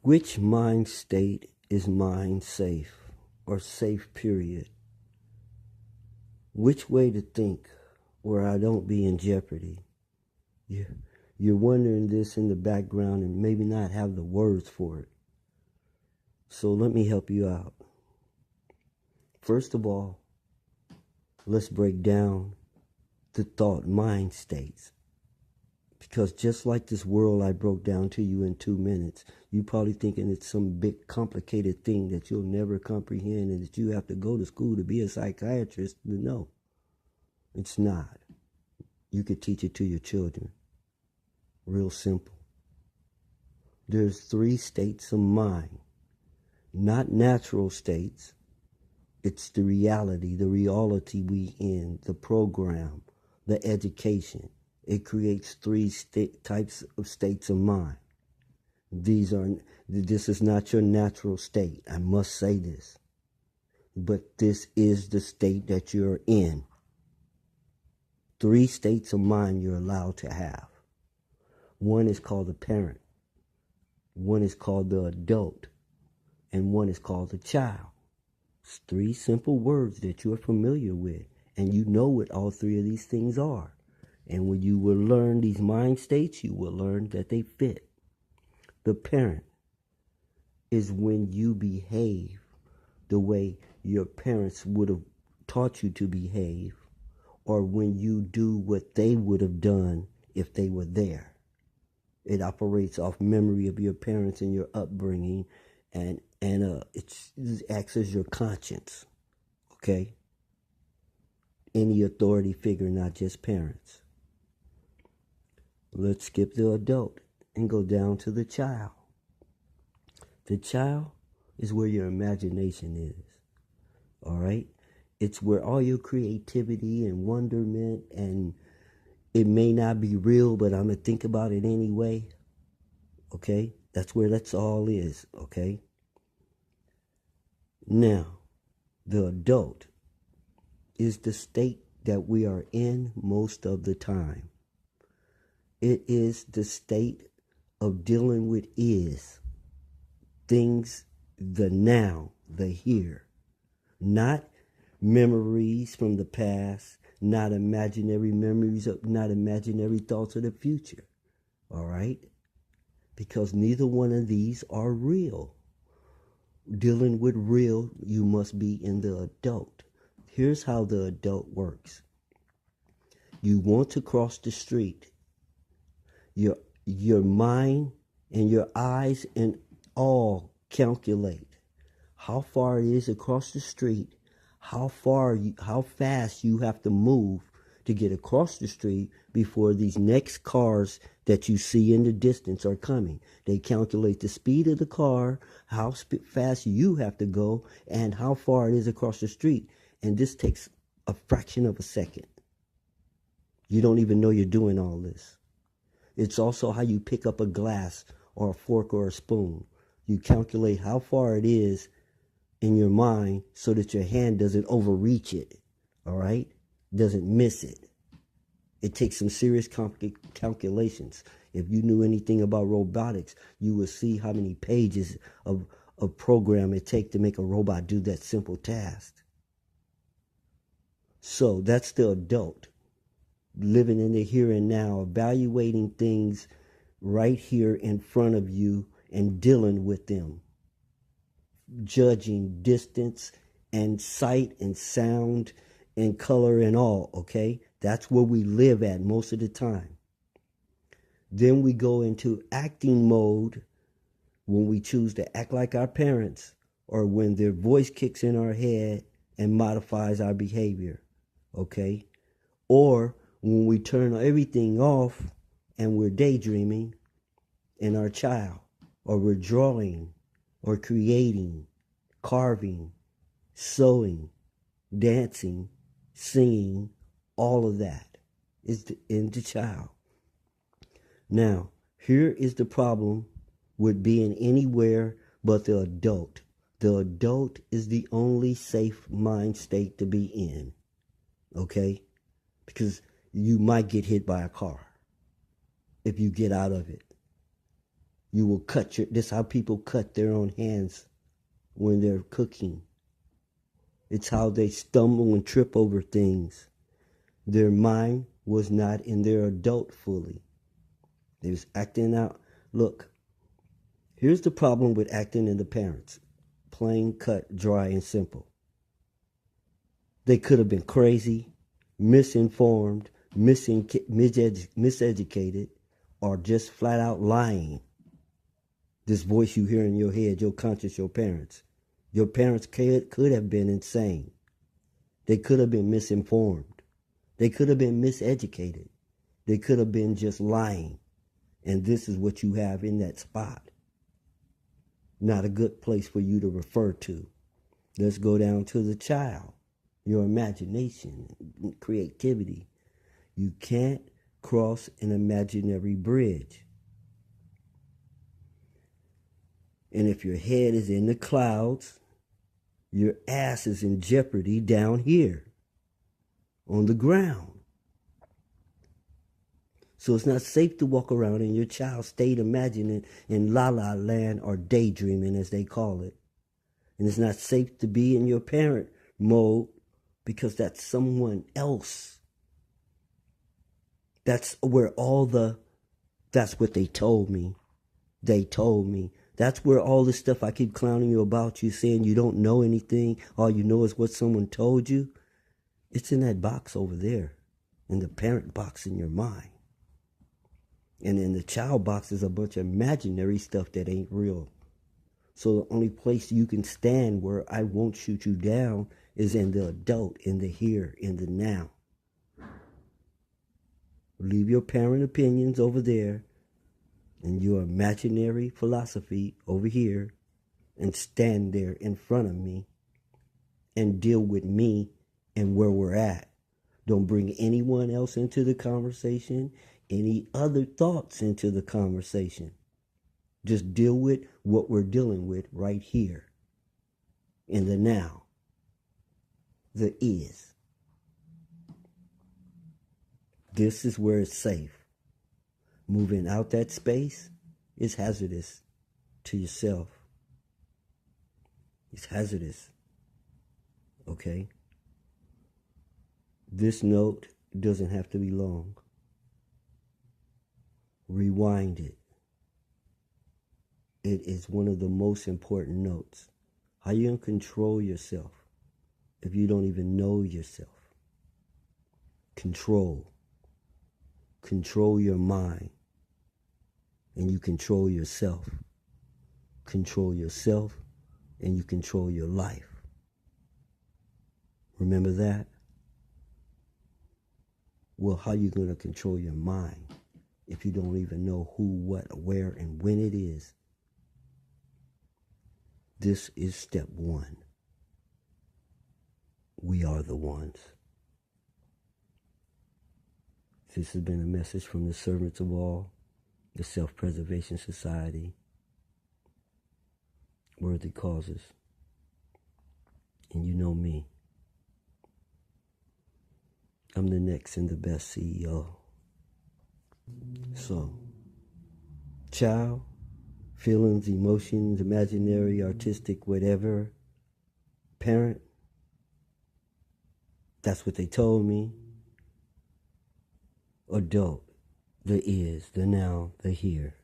Which mind state is mind safe or safe period? Which way to think where I don't be in jeopardy? You're wondering this in the background and maybe not have the words for it. So let me help you out. First of all, let's break down the thought mind states. Because just like this world I broke down to you in 2 minutes, you probably thinking it's some big complicated thing that you'll never comprehend and that you have to go to school to be a psychiatrist to know. It's not. You could teach it to your children. Real simple. There's 3 states of mind. Not natural states. It's the reality we in, the program, the education. It creates 3 types of states of mind. This is not your natural state. I must say this. But this is the state that you're in. 3 states of mind you're allowed to have. One is called the parent. One is called the adult. And one is called the child. It's 3 simple words that you're familiar with. And you know what all 3 of these things are. And when you will learn these mind states, you will learn that they fit. The parent is when you behave the way your parents would have taught you to behave, or when you do what they would have done if they were there. It operates off memory of your parents and your upbringing, and it acts as your conscience, okay? Any authority figure, not just parents. Let's skip the adult and go down to the child. The child is where your imagination is, all right? It's where all your creativity and wonderment, and it may not be real, but I'm going to think about it anyway, okay? That's where that's all is, okay? Now, the adult is the state that we are in most of the time. It is the state of dealing with things, the now, the here. Not memories from the past, not imaginary memories, not imaginary thoughts of the future. All right? Because neither one of these are real. Dealing with real, you must be in the adult. Here's how the adult works. You want to cross the street. Your mind and your eyes and all calculate how far it is across the street, how fast you have to move to get across the street before these next cars that you see in the distance are coming. They calculate the speed of the car, how fast you have to go, and how far it is across the street. And this takes a fraction of a second. You don't even know you're doing all this. It's also how you pick up a glass or a fork or a spoon. You calculate how far it is in your mind so that your hand doesn't overreach it, all right? Doesn't miss it. It takes some serious calculations. If you knew anything about robotics, you would see how many pages of program it takes to make a robot do that simple task. So that's the adult. Living in the here and now, evaluating things right here in front of you and dealing with them. Judging distance and sight and sound and color and all, okay? That's where we live at most of the time. Then we go into acting mode when we choose to act like our parents, or when their voice kicks in our head and modifies our behavior, okay? Or when we turn everything off and we're daydreaming in our child, or we're drawing, or creating, carving, sewing, dancing, singing, all of that is in the child. Now, here is the problem with being anywhere but the adult. The adult is the only safe mind state to be in, okay? Because you might get hit by a car if you get out of it. You will cut this is how people cut their own hands when they're cooking. It's how they stumble and trip over things. Their mind was not in their adult fully. They was acting out. Look, here's the problem with acting in the parents. Plain, cut, dry, and simple. They could have been crazy, misinformed, miseducated, or just flat out lying. This voice you hear in your head, your conscious, your parents. Your parents could have been insane. They could have been misinformed. They could have been miseducated. They could have been just lying. And this is what you have in that spot. Not a good place for you to refer to. Let's go down to the child. Your imagination, creativity. You can't cross an imaginary bridge. And if your head is in the clouds, your ass is in jeopardy down here on the ground. So it's not safe to walk around in your child's state imagining in la-la land or daydreaming, as they call it. And it's not safe to be in your parent mode because that's someone else. That's where that's what they told me. They told me. That's where all this stuff I keep clowning you about, you saying you don't know anything, all you know is what someone told you. It's in that box over there, in the parent box in your mind. And in the child box is a bunch of imaginary stuff that ain't real. So the only place you can stand where I won't shoot you down is in the adult, in the here, in the now. Leave your parent opinions over there and your imaginary philosophy over here and stand there in front of me and deal with me and where we're at. Don't bring anyone else into the conversation, any other thoughts into the conversation. Just deal with what we're dealing with right here in the now, the is. This is where it's safe. Moving out that space is hazardous to yourself. It's hazardous. Okay? This note doesn't have to be long. Rewind it. It is one of the most important notes. How you gonna control yourself if you don't even know yourself? Control. Control your mind. And you control yourself. Control yourself and you control your life. Remember that? Well, how you going to control your mind if you don't even know who, what, where, and when it is? This is step one. We are the ones. This has been a message from the servants of all, the Self-Preservation Society, Worthy Causes. And you know me. I'm the next and the best CEO. So, child, feelings, emotions, imaginary, artistic, whatever, parent, that's what they told me. Adult, the is, the now, the here.